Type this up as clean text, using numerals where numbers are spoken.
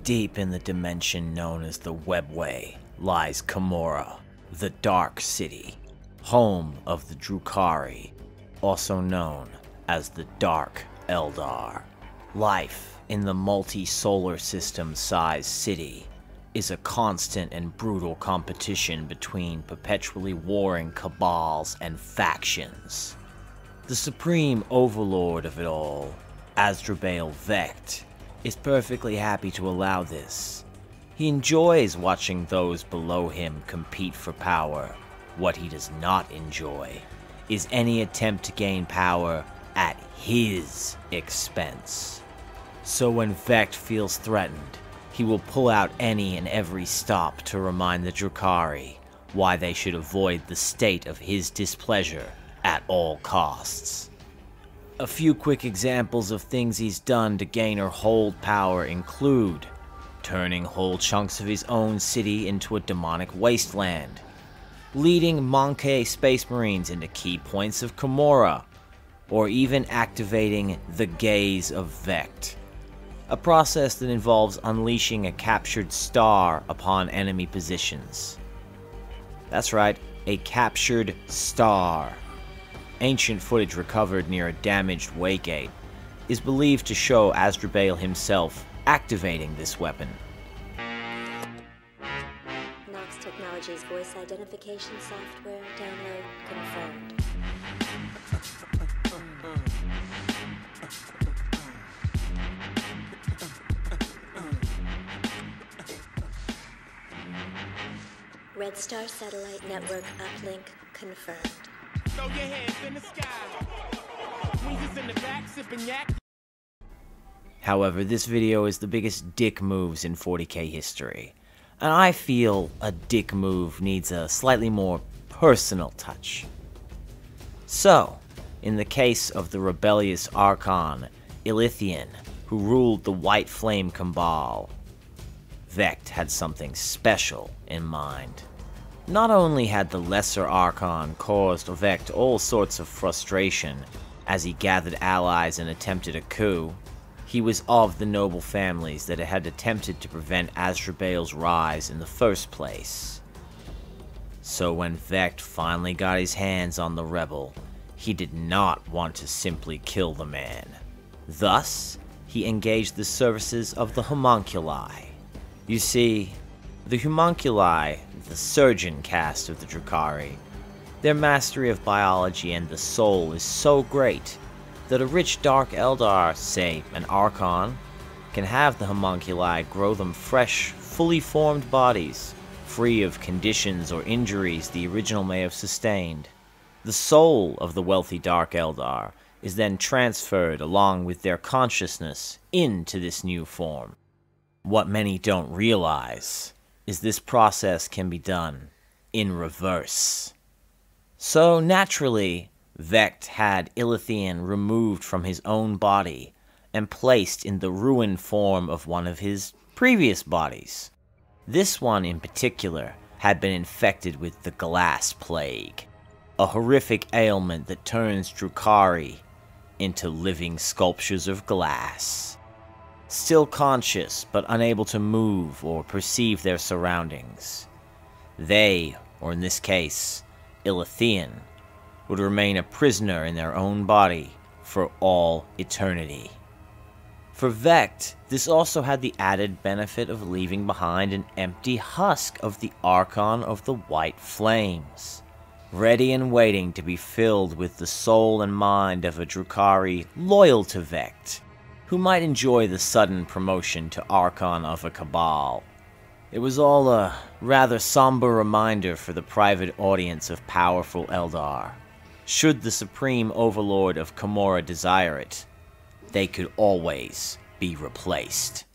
Deep in the dimension known as the Webway lies Kamora, the Dark City, home of the Drukhari, also known as the Dark Eldar. Life in the multi-solar system-sized city is a constant and brutal competition between perpetually warring cabals and factions. The Supreme Overlord of it all, Asdrubael Vect, is perfectly happy to allow this. He enjoys watching those below him compete for power. What he does not enjoy is any attempt to gain power at his expense. So when Vect feels threatened, he will pull out any and every stop to remind the Drukhari why they should avoid the state of his displeasure at all costs. A few quick examples of things he's done to gain or hold power include turning whole chunks of his own city into a demonic wasteland, leading Monkey Space Marines into key points of Kamora, or even activating the Gaze of Vect, a process that involves unleashing a captured star upon enemy positions. That's right, a captured star. Ancient footage recovered near a damaged waygate is believed to show Asdrubael himself activating this weapon. Nox Technologies voice identification software download confirmed. Red Star Satellite Network uplink confirmed. Throw your hands in the sky. Weezers in the back sipping yak. However, this video is the biggest dick moves in 40k history, and I feel a dick move needs a slightly more personal touch. So, in the case of the rebellious Archon, Illithian, who ruled the White Flame Cabal, Vect had something special in mind. Not only had the Lesser Archon caused Vect all sorts of frustration as he gathered allies and attempted a coup, he was of the noble families that had attempted to prevent Asdrubael's rise in the first place. So when Vect finally got his hands on the rebel, he did not want to simply kill the man. Thus, he engaged the services of the Homunculi. You see, the Homunculi, the surgeon caste of the Drukhari, their mastery of biology and the soul is so great that a rich Dark Eldar, say an Archon, can have the Homunculi grow them fresh, fully formed bodies, free of conditions or injuries the original may have sustained. The soul of the wealthy Dark Eldar is then transferred along with their consciousness into this new form. What many don't realize is this process can be done in reverse. So naturally, Vect had Illithian removed from his own body and placed in the ruined form of one of his previous bodies. This one in particular had been infected with the Glass Plague, a horrific ailment that turns Drukhari into living sculptures of glass. Still conscious, but unable to move or perceive their surroundings. They, or in this case, Illithian, would remain a prisoner in their own body for all eternity. For Vect, this also had the added benefit of leaving behind an empty husk of the Archon of the White Flames, ready and waiting to be filled with the soul and mind of a Drukhari loyal to Vect, who might enjoy the sudden promotion to Archon of a Cabal. It was all a rather somber reminder for the private audience of powerful Eldar. Should the Supreme Overlord of Kamora desire it, they could always be replaced.